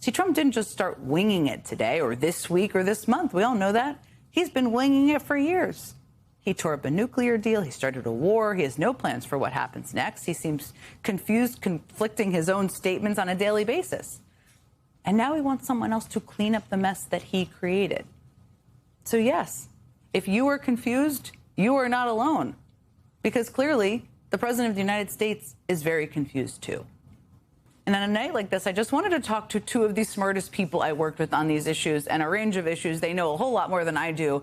See, Trump didn't just start winging it today or this week or this month. We all know that. He's been winging it for years. He tore up a nuclear deal. He started a war. He has no plans for what happens next. He seems confused, conflicting his own statements on a daily basis. And now he wants someone else to clean up the mess that he created. So, yes, if you are confused, you are not alone. Because clearly, the president of the United States is very confused, too. And on a night like this, I just wanted to talk to two of the smartest people I worked with on these issues and a range of issues. They know a whole lot more than I do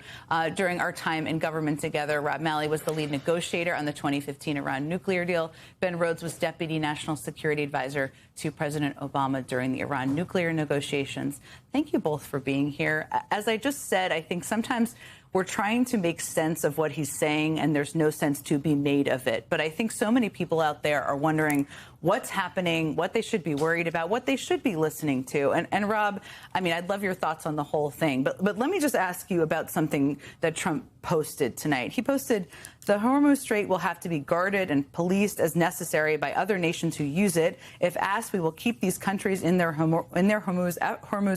during our time in government together. Rob Malley was the lead negotiator on the 2015 Iran nuclear deal. Ben Rhodes was deputy national security advisor to President Obama during the Iran nuclear negotiations. Thank you both for being here. As I just said, I think sometimes we're trying to make sense of what he's saying, and there's no sense to be made of it. But I think so many people out there are wondering what's happening, what they should be worried about, what they should be listening to. And Rob, I mean, I'd love your thoughts on the whole thing. But let me just ask you about something that Trump posted tonight. He posted, the Hormuz Strait will have to be guarded and policed as necessary by other nations who use it. If asked, we will keep these countries in their Hormuz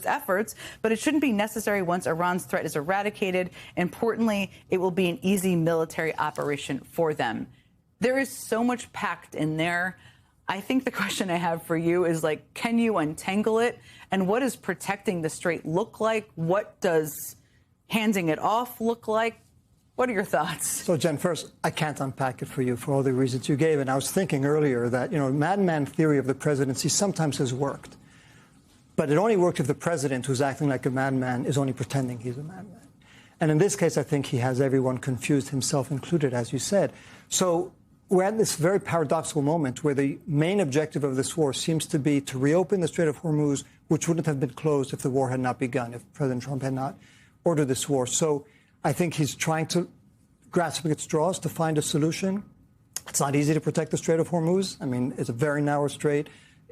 efforts, but it shouldn't be necessary once Iran's threat is eradicated. Importantly, it will be an easy military operation for them. There is so much packed in there. I think the question I have for you is, like, can you untangle it? And what does protecting the strait look like? What does handing it off look like? What are your thoughts? So, Jen, first, I can't unpack it for you for all the reasons you gave. And I was thinking earlier that, madman theory of the presidency sometimes has worked. But it only worked if the president, who's acting like a madman, is only pretending he's a madman. And in this case, I think he has everyone confused, himself included, as you said. So we're at this very paradoxical moment where the main objective of this war seems to be to reopen the Strait of Hormuz, which wouldn't have been closed if the war had not begun, if President Trump had not ordered this war. So I think he's trying to grasp at straws to find a solution. It's not easy to protect the Strait of Hormuz. I mean, it's a very narrow strait.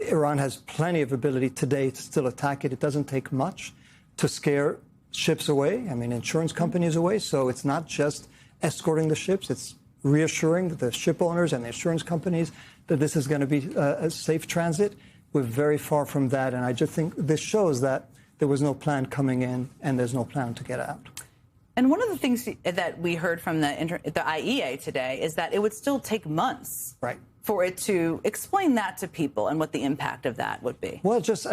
Iran has plenty of ability today to still attack it. It doesn't take much to scare ships away. I mean, insurance companies away. So it's not just escorting the ships. It's reassuring the ship owners and the insurance companies that this is going to be a safe transit. We're very far from that. And I just think this shows that there was no plan coming in and there's no plan to get out. And one of the things that we heard from the IEA today is that it would still take months for it to explain that to people and what the impact of that would be. Well, there's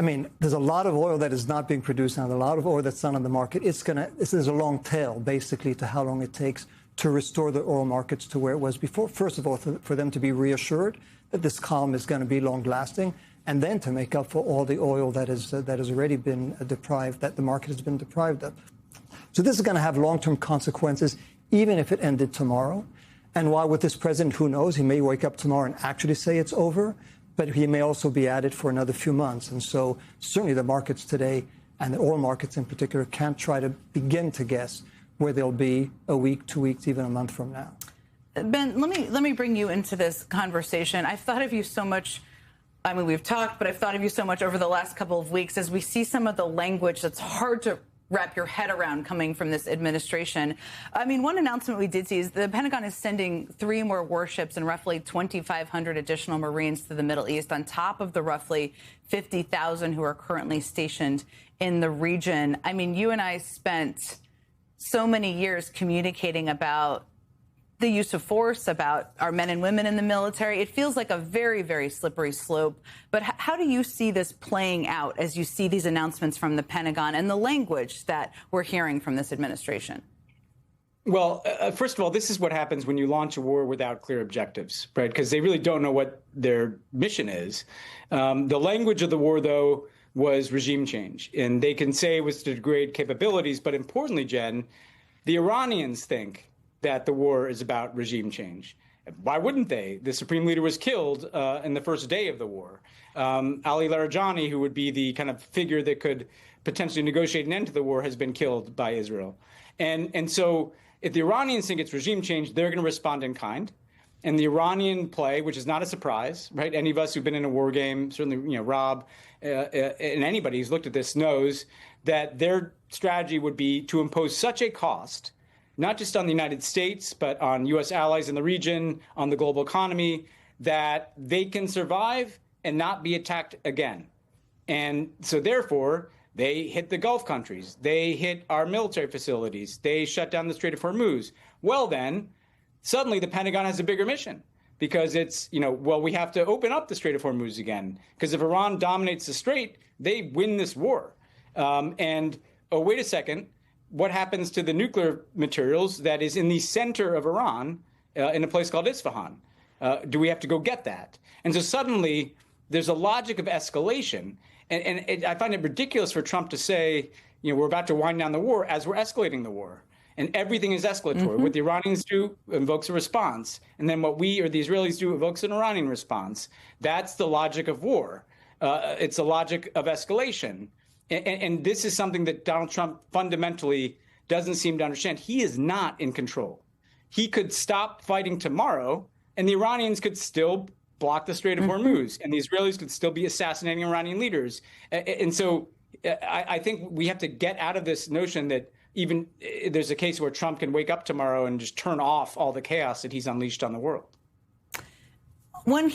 a lot of oil that is not being produced now, a lot of oil that's not on the market. This is a long tail, basically, to how long it takes to restore the oil markets to where it was before. First of all, for them to be reassured that this calm is going to be long-lasting, and then to make up for all the oil that has already been deprived, that the market has been deprived of. So this is going to have long-term consequences, even if it ended tomorrow. And while with this president, who knows, he may wake up tomorrow and actually say it's over, but he may also be at it for another few months. And so certainly the markets today, and the oil markets in particular, can't try to begin to guess where they'll be a week, 2 weeks, even a month from now. Ben, let me bring you into this conversation. I've thought of you so much. I mean, we've talked, but I've thought of you so much over the last couple of weeks as we see some of the language that's hard to wrap your head around coming from this administration. I mean, one announcement we did see is the Pentagon is sending 3 more warships and roughly 2,500 additional Marines to the Middle East on top of the roughly 50,000 who are currently stationed in the region. I mean, you and I spent so many years communicating about the use of force, about our men and women in the military. It feels like a very, very slippery slope. But how do you see this playing out as you see these announcements from the Pentagon and the language that we're hearing from this administration? Well, first of all, this is what happens when you launch a war without clear objectives, right? Because they really don't know what their mission is. The language of the war, though, was regime change. And they can say it was to degrade capabilities. But importantly, Jen, the Iranians think that the war is about regime change. Why wouldn't they? The supreme leader was killed in the first day of the war. Ali Larijani, who would be the kind of figure that could potentially negotiate an end to the war, has been killed by Israel. And so if the Iranians think it's regime change, they're going to respond in kind. And the Iranian play, which is not a surprise, right? Any of us who've been in a war game, certainly, Rob and anybody who's looked at this knows that their strategy would be to impose such a cost, not just on the United States, but on U.S. allies in the region, on the global economy, that they can survive and not be attacked again. And so therefore, they hit the Gulf countries. They hit our military facilities. They shut down the Strait of Hormuz. Well, then suddenly the Pentagon has a bigger mission because it's, well, we have to open up the Strait of Hormuz again, because if Iran dominates the strait, they win this war. And oh, wait a second, what happens to the nuclear materials that is in the center of Iran in a place called Isfahan? Do we have to go get that? And so suddenly there's a logic of escalation. And I find it ridiculous for Trump to say, we're about to wind down the war as we're escalating the war. And everything is escalatory. Mm-hmm. What the Iranians do invokes a response. And then what we or the Israelis do evokes an Iranian response. That's the logic of war. It's a logic of escalation. And this is something that Donald Trump fundamentally doesn't seem to understand. He is not in control. He could stop fighting tomorrow, and the Iranians could still block the Strait of Hormuz, and the Israelis could still be assassinating Iranian leaders. And so I think we have to get out of this notion that even there's a case where Trump can wake up tomorrow and just turn off all the chaos that he's unleashed on the world. When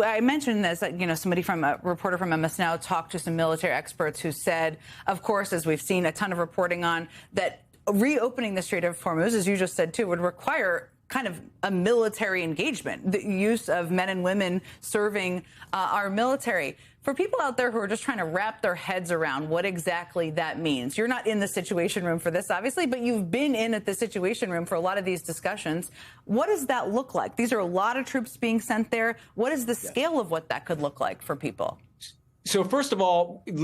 I mentioned this, somebody a reporter from MS Now talked to some military experts who said, of course, as we've seen a ton of reporting on, that reopening the Strait of Hormuz, as you just said, too, would require kind of a military engagement, the use of men and women serving our military. For people out there who are just trying to wrap their heads around what exactly that means, you're not in the Situation Room for this, obviously, but you've been in at the Situation Room for a lot of these discussions. What does that look like? These are a lot of troops being sent there. What is the scale of what that could look like for people? So first of all, you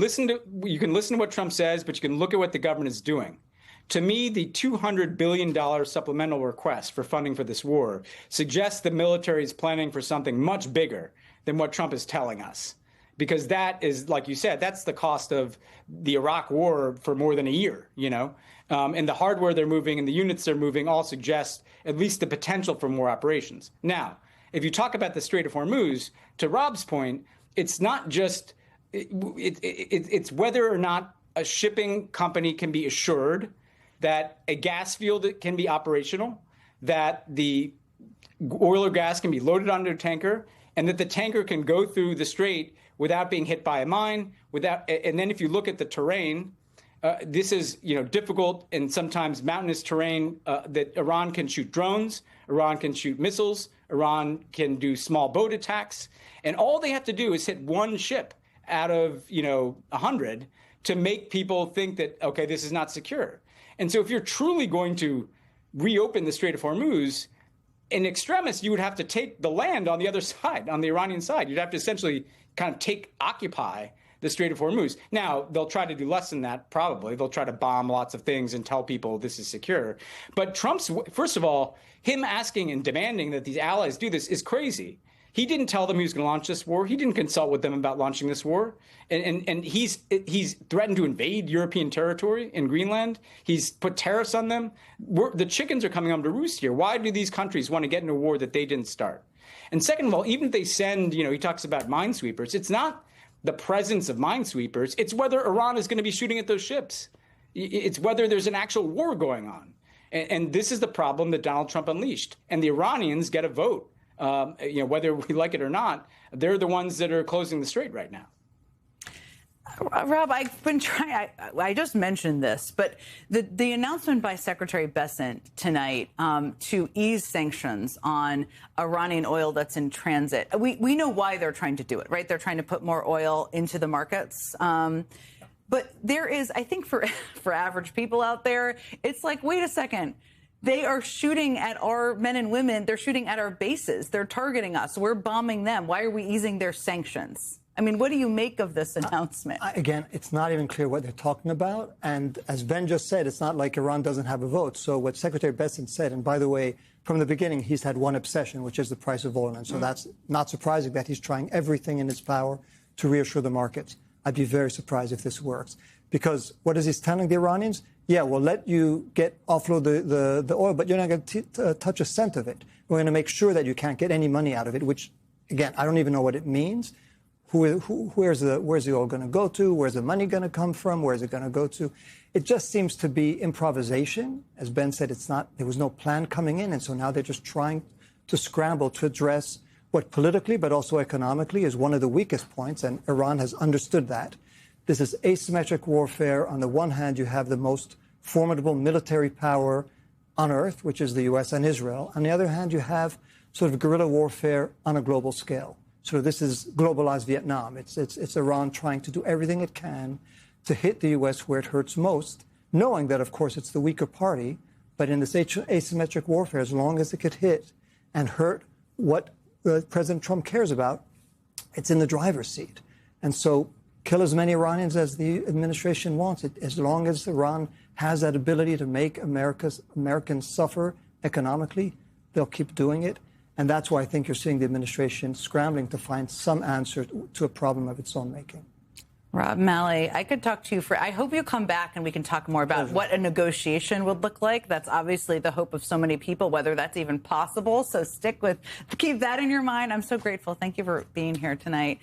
can listen to what Trump says, but you can look at what the government is doing. To me, the $200 billion supplemental request for funding for this war suggests the military is planning for something much bigger than what Trump is telling us. Because that is, like you said, that's the cost of the Iraq war for more than a year, and the hardware they're moving and the units they're moving all suggest at least the potential for more operations. Now, if you talk about the Strait of Hormuz, to Rob's point, it's not just, it's whether or not a shipping company can be assured that a gas field and be operational, that the oil or gas can be loaded onto a tanker, and that the tanker can go through the strait without being hit by a mine. And then if you look at the terrain, this is difficult and sometimes mountainous terrain that Iran can shoot drones, Iran can shoot missiles, Iran can do small boat attacks, and all they have to do is hit one ship out of 100 to make people think that, okay, this is not secure. And so if you're truly going to reopen the Strait of Hormuz, in extremis, you would have to take the land on the other side, on the Iranian side. You'd have to essentially kind of occupy the Strait of Hormuz. Now, they'll try to do less than that, probably. They'll try to bomb lots of things and tell people this is secure. But Trump's, first of all, him asking and demanding that these allies do this is crazy. He didn't tell them he was going to launch this war. He didn't consult with them about launching this war. And he's threatened to invade European territory in Greenland. He's put tariffs on them. The chickens are coming home to roost here. Why do these countries want to get in a war that they didn't start? And second of all, even if they send, he talks about minesweepers, it's not the presence of minesweepers. It's whether Iran is going to be shooting at those ships. It's whether there's an actual war going on. And this is the problem that Donald Trump unleashed. And the Iranians get a vote. Whether we like it or not, they're the ones that are closing the strait right now. Rob, I've been trying. I just mentioned this, but the announcement by Secretary Bessent tonight to ease sanctions on Iranian oil that's in transit. We know why they're trying to do it, right? They're trying to put more oil into the markets. But there is, I think, for average people out there, it's like, wait a second. They are shooting at our men and women. They're shooting at our bases. They're targeting us. We're bombing them. Why are we easing their sanctions? I mean, what do you make of this announcement? Again, it's not even clear what they're talking about. And as Ben just said, it's not like Iran doesn't have a vote. So what Secretary Bessent said, and by the way, from the beginning, he's had one obsession, which is the price of oil. And so that's not surprising that he's trying everything in his power to reassure the markets. I'd be very surprised if this works. Because what is he telling the Iranians? Yeah, we'll let you offload the oil, but you're not going to touch a cent of it. We're going to make sure that you can't get any money out of it, which, again, I don't even know what it means. Where's the oil going to go to? Where's the money going to come from? Where's it going to go to? It just seems to be improvisation. As Ben said, there was no plan coming in. And so now they're just trying to scramble to address what politically, but also economically, is one of the weakest points. And Iran has understood that. This is asymmetric warfare. On the one hand, you have the most formidable military power on earth, which is the U.S. and Israel. On the other hand, you have sort of guerrilla warfare on a global scale. So this is globalized Vietnam. It's Iran trying to do everything it can to hit the U.S. where it hurts most, knowing that, of course, it's the weaker party. But in this asymmetric warfare, as long as it could hit and hurt what President Trump cares about, it's in the driver's seat. And so kill as many Iranians as the administration wants. As long as Iran has that ability to make Americans suffer economically, they'll keep doing it. And that's why I think you're seeing the administration scrambling to find some answer to a problem of its own making. Rob Malley, I could talk to you I hope you come back and we can talk more about what a negotiation would look like. That's obviously the hope of so many people, whether that's even possible. So keep that in your mind. I'm so grateful. Thank you for being here tonight.